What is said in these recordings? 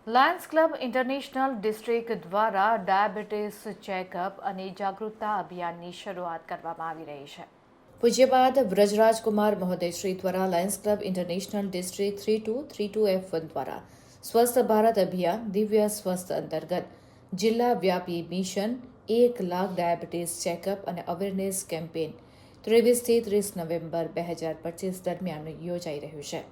Lions Club international district દ્વારા diabetes checkup અને જાગૃતતા અભિયાનની શરૂઆત કરવામાં આવી રહી છે. પૂજ્યપાદ વ્રજરાજકુમાર મહોદયશ્રી દ્વારા Lions Club international district 3232F1 દ્વારા સ્વસ્થ ભારત અભિયાન દિવ્ય સ્વસ્થ અંતર્ગત જિલ્લા વ્યાપી મિશન 1 લાખ ડાયાબિટીસ ચેકઅપ અને અવેરનેસ કેમ્પેન 23થી 30 નવેમ્બર 2025 દરમિયાન યોજાઈ રહ્યું છે.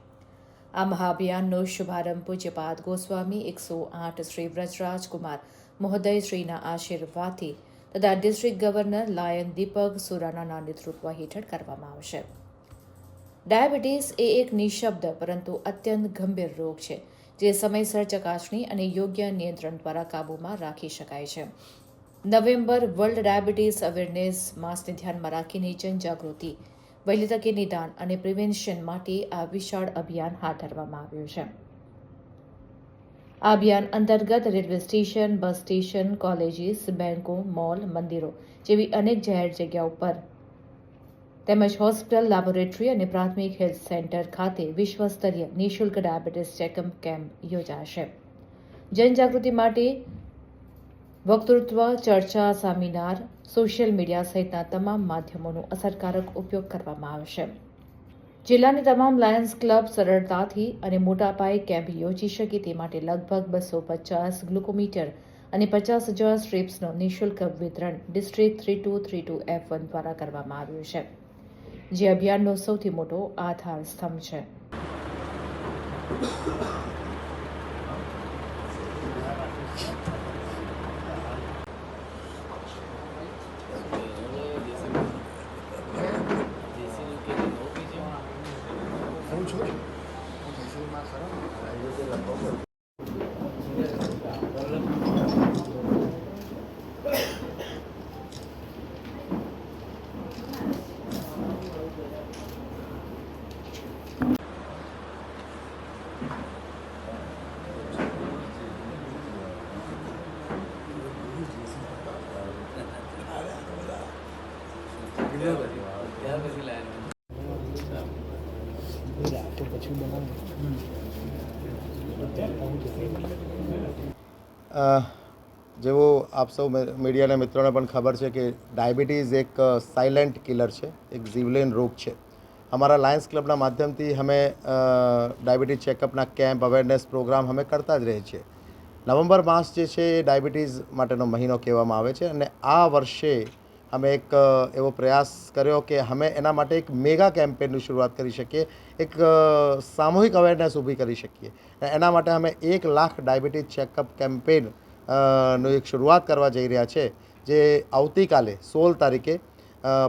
આ મહાઅભિયાનનો શુભારંભ પૂજ્યપાદ ગોસ્વામી 108 શ્રી વ્રજરાજકુમાર મહોદયશ્રીના આશીર્વાદથી તથા ડિસ્ટ્રિક્ટ ગવર્નર લાયન દીપક સુરાનાના નેતૃત્વ હેઠળ કરવામાં આવશે. ડાયાબિટીસ એ એક નિઃશબ્દ પરંતુ અત્યંત ગંભીર રોગ છે જે સમયસર ચકાસણી અને યોગ્ય નિયંત્રણ દ્વારા કાબૂમાં રાખી શકાય છે. નવેમ્બર વર્લ્ડ ડાયાબિટીસ અવેરનેસ માસને ધ્યાનમાં રાખીને જનજાગૃતિ, વહેલી તકે નિદાન અને પ્રિવેન્શન માટે આ વિશાળ અભિયાન હાથ ધરવામાં આવ્યું છે. આ અભિયાન અંતર્ગત railway station, bus station, colleges, બેંકો, મોલ, મંદિરો જેવી અનેક જાહેર જગ્યાઓ પર તેમજ હોસ્પિટલ, લેબોરેટરી અને પ્રાથમિક હેલ્થ સેન્ટર ખાતે વિશ્વસ્તરીય નિઃશુલ્ક ડાયાબિટીસ ચેકઅપ કેમ્પ યોજાશે. જનજાગૃતિ માટે વક્તૃત્વ, ચર્ચા, સેમિનાર, સોશિયલ મીડિયા સહિતના તમામ માધ્યમોનો અસરકારક ઉપયોગ કરવામાં આવશે. જિલ્લાની તમામ લાયન્સ ક્લબ સરળતાથી અને મોટા પાયે કેમ્પ યોજી શકે તે માટે લગભગ 250 ગ્લુકોમીટર અને 50,000 સ્ટ્રીપ્સનું નિઃશુલ્ક વિતરણ ડિસ્ટ્રિક્ટ 3232F1 દ્વારા કરવામાં આવ્યું છે, જે અભિયાનનો સૌથી મોટો આધાર સ્તંભ છે. જેવો આપ સૌ મીડિયાના મિત્રોને પણ ખબર છે કે ડાયાબિટીઝ એક સાયલેન્ટ કિલર છે, એક જીવલેણ રોગ છે. અમારા લાયન્સ ક્લબના માધ્યમથી અમે ડાયાબિટીઝ ચેકઅપના કેમ્પ, અવેરનેસ પ્રોગ્રામ અમે કરતા જ રહીએ છીએ. નવેમ્બર માસ જે છે એ ડાયાબિટીઝ માટેનો મહિનો કહેવામાં આવે છે અને આ વર્ષે અમે એક એવો પ્રયાસ કર્યો કે અમે એના માટે એક મેગા કેમ્પેનની શરૂઆત કરી શકીએ, એક સામૂહિક અવેરનેસ ઊભી કરી શકીએ. એના માટે અમે 1 લાખ ડાયાબિટીઝ ચેકઅપ કેમ્પેન નો એક શરૂઆત કરવા જઈ રહ્યા છે, જે આવતીકાલે 16 તારીખે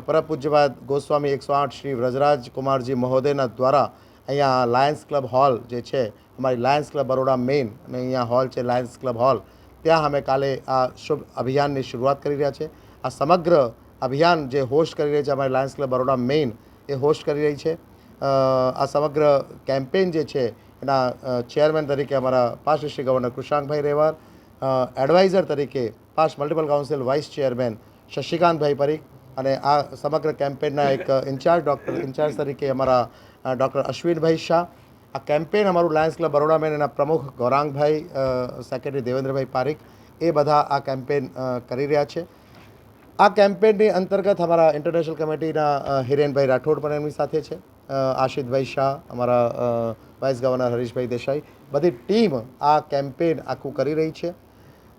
પરમ પૂજ્યપાદ ગોસ્વામી 108 શ્રી વ્રજરાજ કુમારજી મહોદયના દ્વારા અહીંયા લાયન્સ ક્લબ હોલ જે છે, અમારી લાયન્સ ક્લબ બરોડા મેઇન અને અહીંયા હોલ છે લાયન્સ ક્લબ હોલ, ત્યાં અમે કાલે આ શુભ અભિયાનની શરૂઆત કરી રહ્યા છે. આ સમગ્ર અભિયાન જે હોસ્ટ કરી રહી છે અમારી લાયન્સ ક્લબ બરોડા મેઇન એ હોસ્ટ કરી રહી છે. આ સમગ્ર કેમ્પેન જે છે એના ચેરમેન તરીકે અમારા પાસ્ટ ડિસ્ટ્રિક્ટ ગવર્નર કૃષાંકભાઈ રેવાર, એડવાઇઝર તરીકે past multiple council vice chairman શશિકાંતભાઈ પરીખ અને આ સમગ્ર કેમ્પેનના એક ઇન્ચાર્જ તરીકે અમારા ડૉક્ટર અશ્વિનભાઈ શાહ. આ કેમ્પેન અમારું લાયન્સ ક્લબ બરોડા મેન એના પ્રમુખ ગૌરાંગભાઈ, સેક્રેટરી દેવેન્દ્રભાઈ પારીખ એ બધા આ કેમ્પેન કરી રહ્યા છે. આ કેમ્પેનની અંતર્ગત અમારા ઇન્ટરનેશનલ કમિટીના હિરેનભાઈ રાઠોડ પણ એમની સાથે છે, આશિતભાઈ શાહ, અમારા વાઇસ ગવર્નર હરીશભાઈ દેસાઈ, બધી ટીમ આ કેમ્પેન આખું કરી રહી છે.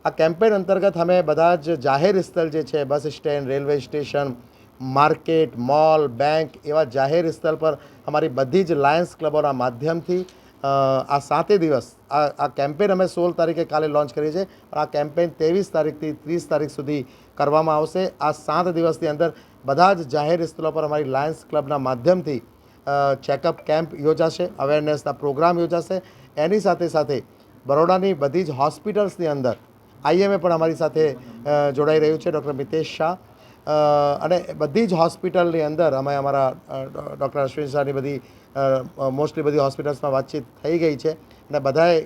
આ કેમ્પેન અંતર્ગત અમે બધા જ જાહેર સ્થળ જે છે, bus stand, railway station, market, mall, bank એવા જાહેર સ્થળ પર અમારી બધી જ લાયન્સ ક્લબોના માધ્યમથી આ 7 દિવસ આ કેમ્પેન અમે 16 તારીખે કાલે લોન્ચ કરીએ છીએ, પણ આ કેમ્પેન 23 તારીખથી 30 તારીખ સુધી કરવામાં આવશે. આ 7 દિવસની અંદર બધા જ જાહેર સ્થળો પર અમારી લાયન્સ ક્લબના માધ્યમથી ચેકઅપ કેમ્પ યોજાશે, અવેરનેસના પ્રોગ્રામ યોજાશે. એની સાથે સાથે બરોડાની બધી જ હોસ્પિટલ્સની અંદર IMA પણ અમારી સાથે જોડાઈ રહ્યું છે, ડૉક્ટર મિતેશ શાહ, અને બધી જ હોસ્પિટલની અંદર અમે અમારા ડૉક્ટર અશ્વિન શાહની બધી મોસ્ટલી બધી હોસ્પિટલ્સમાં વાતચીત થઈ ગઈ છે અને બધાએ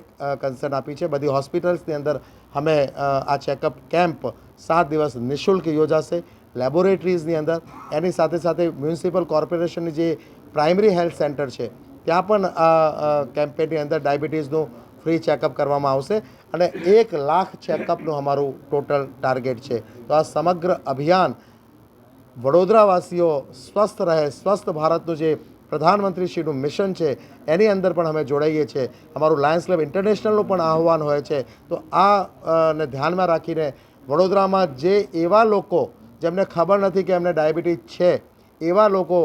કન્સર્ન આપી છે. બધી હોસ્પિટલ્સની અંદર અમે આ ચેકઅપ કેમ્પ 7 દિવસ નિઃશુલ્ક યોજાશે. લેબોરેટરીઝની અંદર એની સાથે સાથે મ્યુનિસિપલ કોર્પોરેશનની જે પ્રાઇમરી હેલ્થ સેન્ટર છે ત્યાં પણ આ કેમ્પેનની અંદર ડાયાબિટીસનું ફ્રી ચેકઅપ કરવામાં આવશે અને 1 લાખ ચેકઅપનું અમારું ટોટલ ટાર્ગેટ છે. તો આ સમગ્ર અભિયાન વડોદરાવાસીઓ સ્વસ્થ રહે, સ્વસ્થ ભારતનું જે પ્રધાનમંત્રીશ્રીનું મિશન છે એની અંદર પણ અમે જોડાઈએ છીએ. અમારું લાયન્સ ક્લબ ઇન્ટરનેશનલનું પણ આહ્વાન હોય છે. તો ને ધ્યાનમાં રાખીને વડોદરામાં જે એવા લોકો જેમને ખબર નથી કે એમને ડાયાબિટીસ છે, એવા લોકો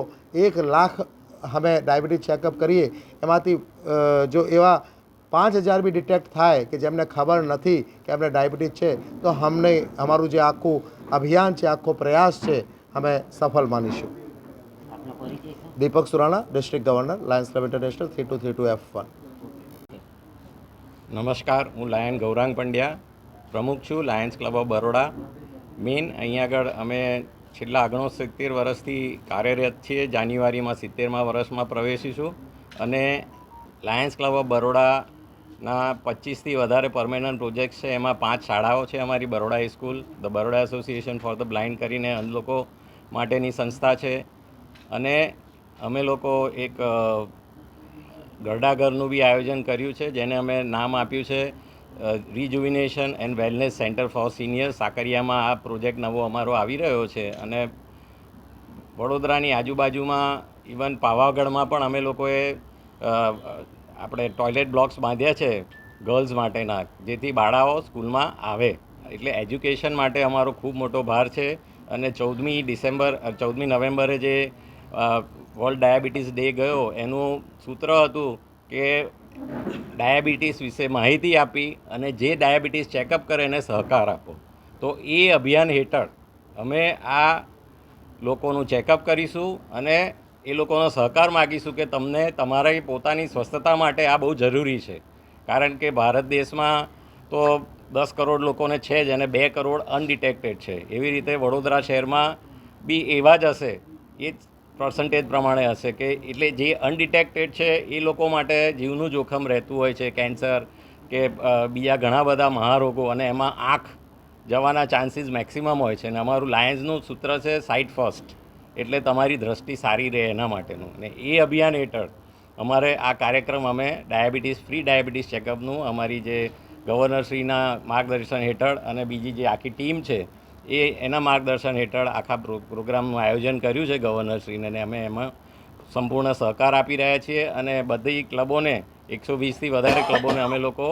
1 લાખ અમે ડાયાબિટીસ ચેકઅપ કરીએ, એમાંથી જો એવા 5000 બી ડિટેક્ટ થાય કે જેમને ખબર નથી કે એમને ડાયાબિટીસ છે, તો અમારું જે આખું અભિયાન છે, આખો પ્રયાસ છે, અમે સફળ માનીશું. Deepak Surana, district governor, Lions Club International 3232F1. નમસ્કાર, હું લાયન ગૌરાંગ પંડ્યા, પ્રમુખ છું Lions Club of Baroda. Main અહીંયા આગળ અમે છેલ્લા 69 વર્ષથી કાર્યરત છીએ. જાન્યુઆરીમાં 70મા વર્ષમાં પ્રવેશીશું અને લાયન્સ ક્લબ ઓફ બરોડાના 25થી વધારે પરમેનન્ટ પ્રોજેક્ટ્સ છે. એમાં 5 શાળાઓ છે અમારી. Baroda high school, the Baroda association for the blind કરીને અંધ લોકો માટેની સંસ્થા છે અને અમે લોકો એક ગરડાઘરનું બી આયોજન કર્યું છે, જેને અમે નામ આપ્યું છે rejuvenation and wellness centre for senior. સાકરિયામાં આ પ્રોજેક્ટ નવો અમારો આવી રહ્યો છે અને વડોદરાની આજુબાજુમાં ઇવન પાવાગઢમાં પણ અમે લોકોએ આપણે ટોયલેટ બ્લોક્સ બાંધ્યા છે ગર્લ્સ માટેના, જેથી બાળાઓ સ્કૂલમાં આવે. એટલે એજ્યુકેશન માટે અમારો ખૂબ મોટો ભાર છે. અને 14મી નવેમ્બરે જે વર્લ્ડ ડાયાબિટીસ ડે ગયો, એનું સૂત્ર હતું કે ડાયાબિટીસ વિશે માહિતી આપી અને જે ડાયાબિટીસ ચેકઅપ કરે એને સહકાર આપો. તો એ અભિયાન હેઠળ અમે આ લોકોનું ચેકઅપ કરીશું અને એ લોકોનો સહકાર માગીશું કે તમને તમારી પોતાની સ્વસ્થતા માટે આ બહુ જરૂરી છે. કારણ કે ભારત દેશમાં તો 10 કરોડ લોકોને છે જ અને 2 કરોડ અનડિટેક્ટેડ છે. એવી રીતે વડોદરા શહેરમાં બી એવા જ હશે, એ જ પર્સન્ટેજ પ્રમાણે હશે કે એટલે જે અનડિટેક્ટેડ છે એ લોકો માટે જીવનું જોખમ રહેતું હોય છે, કેન્સર કે બીજા ઘણા બધા મહારોગો, અને એમાં આંખ જવાના ચાન્સીસ મેક્સિમમ હોય છે. અને અમારું લાયન્સનું સૂત્ર છે સાઇટ ફર્સ્ટ, એટલે તમારી દ્રષ્ટિ સારી રહે એના માટેનું. અને એ અભિયાન હેઠળ અમારે આ કાર્યક્રમ અમે ફ્રી ડાયાબિટીસ ચેકઅપનું અમારી જે ગવર્નરશ્રીના માર્ગદર્શન હેઠળ અને બીજી જે આખી ટીમ છે એના માર્ગદર્શન હેઠળ આખા પ્રોગ્રામનું આયોજન કર્યું છે ગવર્નરશ્રીને, અને અમે એમાં સંપૂર્ણ સહકાર આપી રહ્યા છીએ. અને બધી ક્લબોને 120થી વધારે ક્લબોને અમે લોકો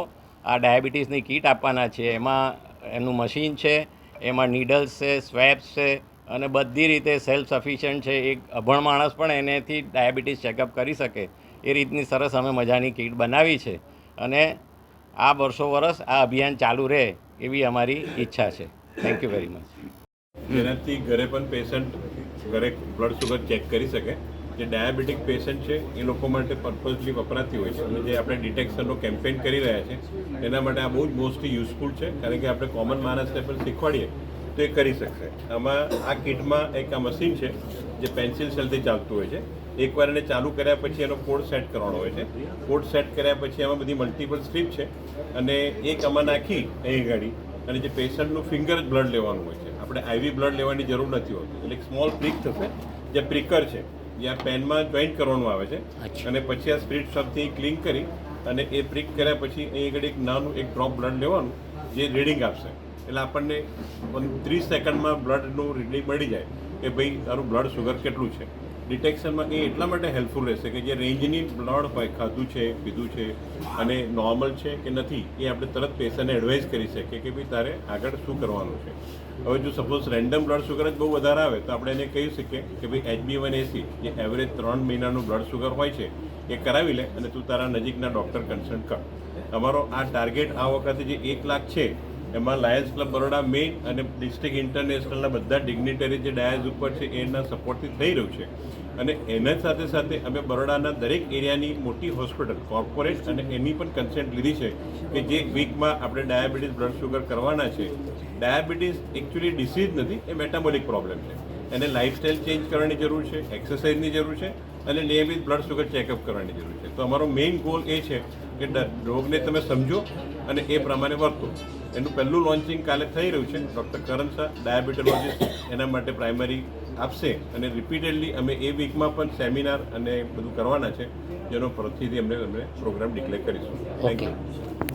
આ ડાયાબિટીસની કીટ આપવાના છીએ. એમાં એનું મશીન છે, એમાં નીડલ્સ છે, સ્વેબ્સ છે અને બધી રીતે સેલ્ફ સફિશિયન્ટ છે. એક અભણ માણસ પણ એનેથી ડાયાબિટીસ ચેકઅપ કરી શકે એ રીતની સરસ અમે મજાની કીટ બનાવી છે. અને આ વર્ષોવરસ આ અભિયાન ચાલુ રહે એવી અમારી ઈચ્છા છે. Thank you very much. જેનાથી ઘરે પણ પેશન્ટ ઘરે બ્લડ શુગર ચેક કરી શકે. જે ડાયાબિટીક પેશન્ટ છે એ લોકો માટે પર્પઝલી વપરાતી હોય છે અને જે આપણે ડિટેક્શનનો કેમ્પેઇન કરી રહ્યા છે એના માટે આ બહુ જ મોસ્ટલી યુઝફુલ છે. કારણ કે આપણે કોમન માણસને પણ શીખવાડીએ તો એ કરી શકશે. આમાં આ કિટમાં એક આ મશીન છે જે પેન્સિલ સેલથી ચાલતું હોય છે. એકવાર એને ચાલુ કર્યા પછી એનો કોડ સેટ કરવાનો હોય છે. કોડ સેટ કર્યા પછી આમાં બધી મલ્ટિપલ સ્ટ્રીપ છે અને એક આમાં નાખી અહીં ગાડી અને જે પેશન્ટનું ફિંગર જ બ્લડ લેવાનું હોય છે. આપણે આઈવી બ્લડ લેવાની જરૂર નથી હોતી. એટલે એક સ્મોલ પ્રિક થશે જે પ્રિકર છે, જે આ પેનમાં જોઈન્ટ કરવાનું આવે છે અને પછી આ સ્પિરિટ શબ્દથી ક્લીન કરી અને એ પ્રિક કર્યા પછી અહીં આગળ એક નાનું એક ડ્રોપ બ્લડ લેવાનું જે રીડિંગ આપશે. એટલે આપણને 30 સેકન્ડમાં બ્લડનું રીડિંગ મળી જાય કે ભાઈ તારું બ્લડ શુગર કેટલું છે. ડિટેક્શનમાં એ એટલા માટે હેલ્પફુલ રહેશે કે જે રેન્જની બ્લડ હોય, ખાધું છે, પીધું છે અને નોર્મલ છે કે નથી, એ આપણે તરત પેશન્ટને એડવાઇસ કરી શકીએ કે ભાઈ તારે આગળ શું કરવાનું છે. હવે જો સપોઝ રેન્ડમ બ્લડ શુગર જ બહુ વધારે આવે તો આપણે એને કહી શકીએ કે ભાઈ HbA1c જે એવરેજ 3 મહિનાનું બ્લડ શુગર હોય છે એ કરાવી લે અને તું તારા નજીકના ડૉક્ટર કન્સલ્ટ કર. અમારો આ ટાર્ગેટ આ વખતે જે 1 લાખ છે એમાં લાયન્સ ક્લબ બરોડા મેઇન અને ડિસ્ટ્રિક્ટ ઇન્ટરનેશનલના બધા ડિગ્નિટરી જે ડાયઝ ઉપર છે એના સપોર્ટથી થઈ રહ્યું છે. અને એના સાથે સાથે અમે બરોડાના દરેક એરિયાની મોટી હોસ્પિટલ કોર્પોરેટ અને એની પણ કન્સેન્ટ લીધી છે કે જે વીકમાં આપણે ડાયાબિટીસ બ્લડ શુગર કરવાના છે. ડાયાબિટીસ એકચ્યુઅલી ડિસીઝ નથી, એ મેટાબોલિક પ્રોબ્લેમ છે. એને લાઇફસ્ટાઇલ ચેન્જ કરવાની જરૂર છે, એક્સરસાઇઝની જરૂર છે અને નિયમિત બ્લડ શુગર ચેકઅપ કરવાની જરૂર છે. તો અમારો મેઇન ગોલ એ છે કે રોગને તમે સમજો અને એ પ્રમાણે વર્તો. એનું પહેલું લોન્ચિંગ કાલે થઈ રહ્યું છે. ડૉક્ટર કરણ શાહ ડાયાબિટોલોજીસ્ટ એના માટે પ્રાઇમરી આપશે અને રિપીટેડલી અમે એ વીકમાં પણ સેમિનાર અને બધું કરવાના છે, જેનો ફરીથી અમને પ્રોગ્રામ ડિક્લેર કરીશું. Thank you.